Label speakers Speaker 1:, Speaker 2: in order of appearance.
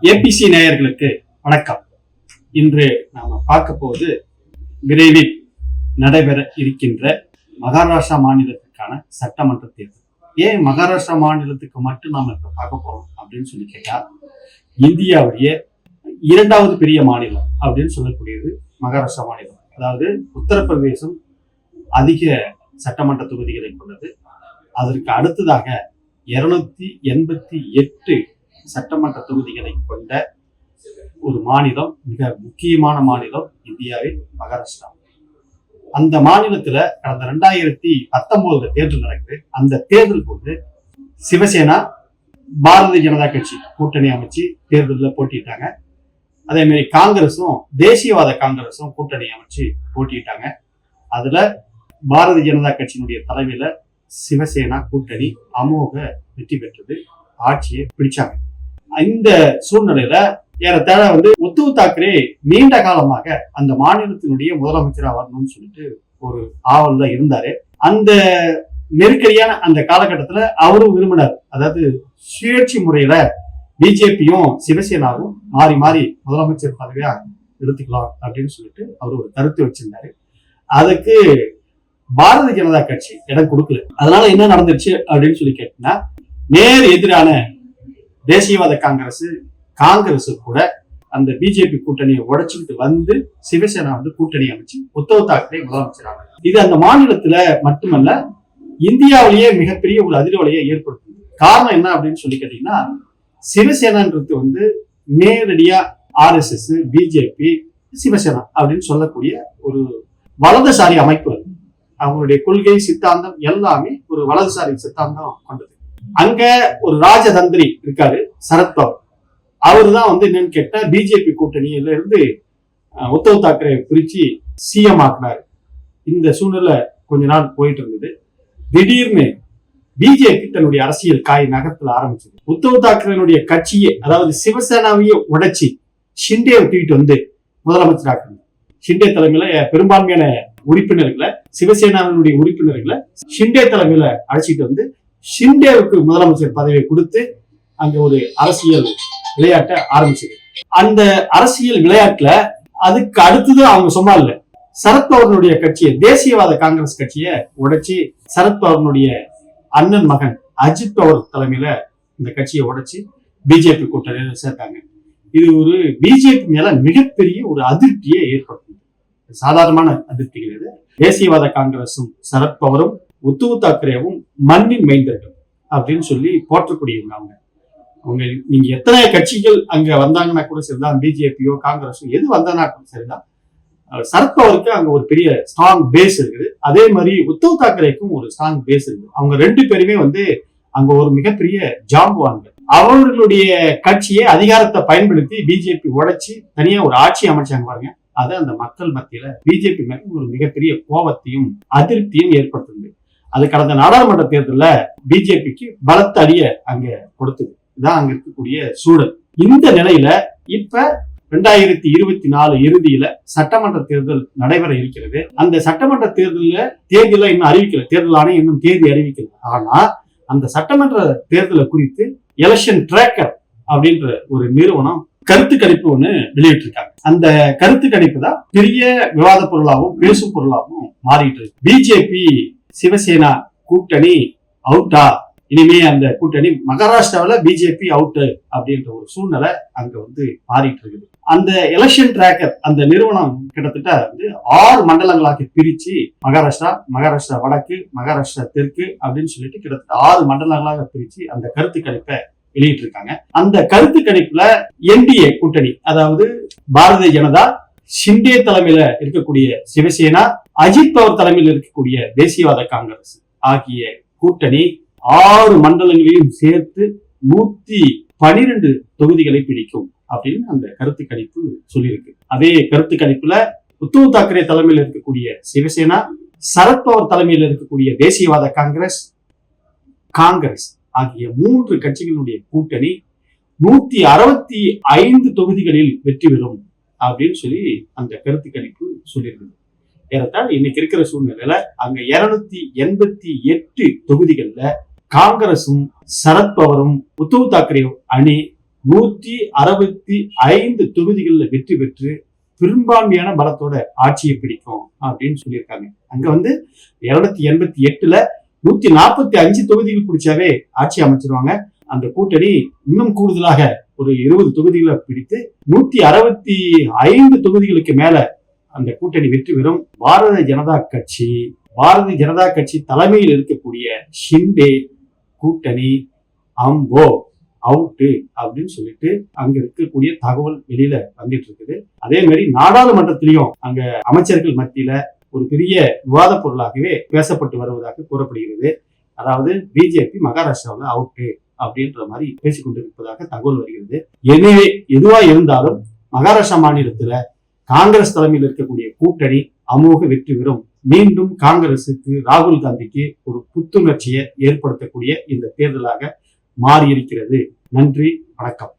Speaker 1: ABC நேயர்களுக்கு வணக்கம். இன்று நாம பார்க்க போவது விரைவில் நடைபெற இருக்கின்ற மகாராஷ்டிரா மாநிலத்துக்கான சட்டமன்ற தேர்தல். ஏன் மகாராஷ்டிரா மாநிலத்துக்கு மட்டும் நாம இப்ப பார்க்க போறோம் அப்படின்னு சொல்லி கேட்டா, இந்தியாவுடைய இரண்டாவது பெரிய மாநிலம் அப்படின்னு சொல்லக்கூடியது மகாராஷ்டிரா மாநிலம். அதாவது உத்தரப்பிரதேசம் அதிக சட்டமன்ற தொகுதிகளை கொண்டது. அதற்கு அடுத்ததாக 288 சட்டமன்ற தொகுதிகளை கொண்ட ஒரு மாநிலம், மிக முக்கியமான மாநிலம் இந்தியாவில் மகாராஷ்டிரா. அந்த மாநிலத்துல கடந்த 2019 தேர்தல் நடக்குது. அந்த தேர்தல் போது சிவசேனா பாரதிய ஜனதா கட்சி கூட்டணி அமைச்சு தேர்தலில் போட்டிட்டாங்க. அதே மாதிரி காங்கிரஸும் தேசியவாத காங்கிரஸும் கூட்டணி அமைச்சு போட்டிட்டாங்க. அதுல பாரதிய ஜனதா கட்சியினுடைய தலைமையில சிவசேனா கூட்டணி அமோக வெற்றி பெற்றது, ஆட்சியை பிடிச்சாங்க. இந்த சூழ்நிலையில ஏறத்தாழ உத்தவ் தாக்கரே நீண்ட காலமாக அந்த மாநிலத்தினுடைய முதலமைச்சராக வரணும்னு சொல்லிட்டு ஒரு ஆவல்ல இருந்தாரு. அந்த நெருக்கடியான அந்த காலகட்டத்துல அவரும் விரும்பினார். அதாவது சுயேட்சை முறையில பிஜேபியும் சிவசேனாவும் மாறி மாறி முதலமைச்சர் பதவியா எடுத்துக்கலாம் அப்படின்னு சொல்லிட்டு அவர் ஒரு கருத்து வச்சிருந்தாரு. அதுக்கு பாரதிய ஜனதா கட்சி இடம் கொடுக்கல. அதனால என்ன நடந்துருச்சு அப்படின்னு சொல்லி கேட்டீங்கன்னா, நேர் எதிரான தேசியவாத காங்கிரஸ் கூட அந்த பிஜேபி கூட்டணியை உடைச்சுக்கிட்டு வந்து சிவசேனா கூட்டணி அமைச்சு உத்தவ் தாக்கரே முதலமைச்சராக. இது அந்த மாநிலத்துல மட்டுமல்ல, இந்தியாவிலேயே மிகப்பெரிய ஒரு அதிர்வலையை ஏற்படுத்துது. காரணம் என்ன அப்படின்னு சொல்லி கேட்டீங்கன்னா, சிவசேனான்றது நேரடியா RSS, பிஜேபி, சிவசேனா அப்படின்னு சொல்லக்கூடிய ஒரு வலதுசாரி அமைப்பு. அவங்களுடைய கொள்கை சித்தாந்தம் எல்லாமே ஒரு வலதுசாரி சித்தாந்தம் கொண்டது. அங்க ஒரு ராஜதந்திரி இருக்காரு, சரத்பவர். அவரு தான் என்னன்னு கேட்டா பிஜேபி கூட்டணியில இருந்து உத்தவ் தாக்கரே பிரிச்சு சிஎம் ஆக்குனாரு. இந்த சூழ்நிலை கொஞ்ச நாள் போயிட்டு இருந்தது. திடீர்னு பிஜேபி தன்னுடைய அரசியல் காய் நகர்த்தல ஆரம்பிச்சது. உத்தவ் தாக்கரேனுடைய கட்சியை, அதாவது சிவசேனாவையே உடைச்சி ஷிண்டே தூக்கிட்டு முதலமைச்சர் ஆக்குறாங்க. ஷிண்டே தலைமையில பெரும்பான்மையான உறுப்பினர்களை, சிவசேனாவினுடைய உறுப்பினர்களை ஷிண்டே தலைமையில அழைச்சிட்டு ஷிண்டேவுக்கு முதலமைச்சர் பதவியை கொடுத்து அங்க ஒரு அரசியல் விளையாட்டை ஆரம்பிச்சது. அந்த அரசியல் விளையாட்டுல அதுக்கு அடுத்தது அவங்க சும்மா இல்ல, சரத்பவர்களுடைய கட்சியை, தேசியவாத காங்கிரஸ் கட்சியை உடைச்சி சரத்பவர்களுடைய அண்ணன் மகன் அஜித் பவர் தலைமையில இந்த கட்சியை உடைச்சி பிஜேபி கூட்டணியில சேர்த்தாங்க. இது ஒரு பிஜேபி மேல மிகப்பெரிய ஒரு அதிருப்தியை ஏற்படுத்தும். சாதாரணமான அதிருப்தி கிடையாது. தேசியவாத காங்கிரசும் சரத்பவரும் உத்தவ் தாக்கரேவும் மண்ணின் மைந்தர்கள் அப்படின்னு சொல்லி போற்றக்கூடியவங்க. அவங்க நீங்க எத்தனை கட்சிகள் அங்க வந்தாங்கன்னா கூட சரிதான், பிஜேபியோ காங்கிரஸோ எது வந்தாங்கன்னா கூட சரிதான், சரத்பவருக்கு அங்க ஒரு பெரிய ஸ்ட்ராங் பேஸ் இருக்குது. அதே மாதிரி உத்தவ் தாக்கரேக்கும் ஒரு ஸ்ட்ராங் பேஸ் இருக்குது. அவங்க ரெண்டு பேருமே அங்க ஒரு மிகப்பெரிய ஜாம்புவான்கள். அவர்களுடைய கட்சியை அதிகாரத்தை பயன்படுத்தி பிஜேபி உடைச்சி தனியா ஒரு ஆட்சி அமைச்சாங்க பாருங்க. அது அந்த மக்கள் மத்தியில பிஜேபி மேல ஒரு மிகப்பெரிய கோபத்தையும் அதிருப்தியும் ஏற்படுத்துது. அது கடந்த நாடாளுமன்ற தேர்தலில் பிஜேபிக்கு பலத்த அடிய அங்க கொடுத்தது. இதான் அங்க இருக்கக்கூடிய சூழல். இந்த நிலையில இப்ப 2024 இறுதியில சட்டமன்ற தேர்தல் நடைபெற இருக்கிறது. அந்த சட்டமன்ற தேர்தல இன்னும் அறிவிக்கல, தேர்தல் ஆணையம் இன்னும் தேதி அறிவிக்கல. ஆனா அந்த சட்டமன்ற தேர்தலை குறித்து எலெக்ஷன் ட்ராக்கர் அப்படின்ற ஒரு நிறுவனம் கருத்து கணிப்பு ஒண்ணு வெளியிட்டிருக்காங்க. அந்த கருத்து கணிப்பு தான் பெரிய விவாத பொருளாகவும் பேசும் பொருளாகவும் மாறிட்டு இருக்கு. பிஜேபி சிவசேனா கூட்டணி அவுட்டா, இனிமே அந்த கூட்டணி மகாராஷ்டிராவில பிஜேபி அவுட் அப்படின்ற ஒரு சூழ்நிலை அங்க மாறிட்டு இருக்குது. அந்த எலெக்ஷன் ட்ராக்கர் அந்த நிறுவனம் கிட்டத்தட்ட 6 மண்டலங்களாக பிரிச்சு மகாராஷ்டிரா வடக்கு, மகாராஷ்டிரா தெற்கு அப்படின்னு சொல்லிட்டு கிட்டத்தட்ட 6 மண்டலங்களாக பிரிச்சு அந்த கருத்து கணிப்பை வெளியிட்டு இருக்காங்க. அந்த கருத்து கணிப்புல என்டிஏ கூட்டணி, அதாவது பாரதிய ஜனதா, ஷிண்டே தலைமையில இருக்கக்கூடிய சிவசேனா, அஜித் பவர் தலைமையில் இருக்கக்கூடிய தேசியவாத காங்கிரஸ் ஆகிய கூட்டணி 6 மண்டலங்களையும் சேர்த்து 112 தொகுதிகளை பிடிக்கும் அப்படின்னு அந்த கருத்து கணிப்பு சொல்லியிருக்கு. அதே கருத்து கணிப்புல உத்தவ் தாக்கரே தலைமையில் இருக்கக்கூடிய சிவசேனா, சரத்பவர் தலைமையில் இருக்கக்கூடிய தேசியவாத காங்கிரஸ் ஆகிய 3 கட்சிகளுடைய கூட்டணி 165 தொகுதிகளில் வெற்றி பெறும் அப்படின்னு சொல்லி அந்த கருத்து கணிப்பு சொல்லியிருக்குது. ஏறத்தாழ இன்னைக்கு இருக்கிற சூழ்நிலையில அங்க 288 தொகுதிகள்ல காங்கிரசும் சரத்பவரும் உத்தவ் தாக்கரே அணி 165 தொகுதிகளில் வெற்றி பெற்று பெரும்பான்மையான பலத்தோட ஆட்சியை பிடிக்கும் அப்படின்னு சொல்லியிருக்காங்க. அங்க 288ல 145 தொகுதிகள் பிடிச்சாவே ஆட்சி அமைச்சிருவாங்க. அந்த கூட்டணி இன்னும் கூடுதலாக ஒரு 20 தொகுதிகளை பிடித்து 165 தொகுதிகளுக்கு மேல அந்த கூட்டணி வெற்றி பெறும். பாரதிய ஜனதா கட்சி தலைமையில் இருக்கக்கூடிய ஷிண்டே கூட்டணி அம்போ அவுட்டு அப்படின்னு சொல்லிட்டு அங்க இருக்கக்கூடிய தகவல் வெளியில வந்துட்டு இருக்குது. அதே மாதிரி நாடாளுமன்றத்திலையும் அங்க அமைச்சர்கள் மத்தியில ஒரு பெரிய விவாத பொருளாகவே பேசப்பட்டு வருவதாக கூறப்படுகிறது. அதாவது பிஜேபி மகாராஷ்டிராவில் அவுட்டு அப்படின்ற மாதிரி பேசிக்கொண்டிருப்பதாக தகவல் வருகிறது. எனவே எதுவா இருந்தாலும் மகாராஷ்டிரா மாநிலத்துல காங்கிரஸ் தலைமையில் இருக்கக்கூடிய கூட்டணி அமோக வெற்றி பெறும். மீண்டும் காங்கிரசுக்கு, ராகுல் காந்திக்கு ஒரு புத்துணர்ச்சியை ஏற்படுத்தக்கூடிய இந்த தேர்தலாக மாறியிருக்கிறது. நன்றி, வணக்கம்.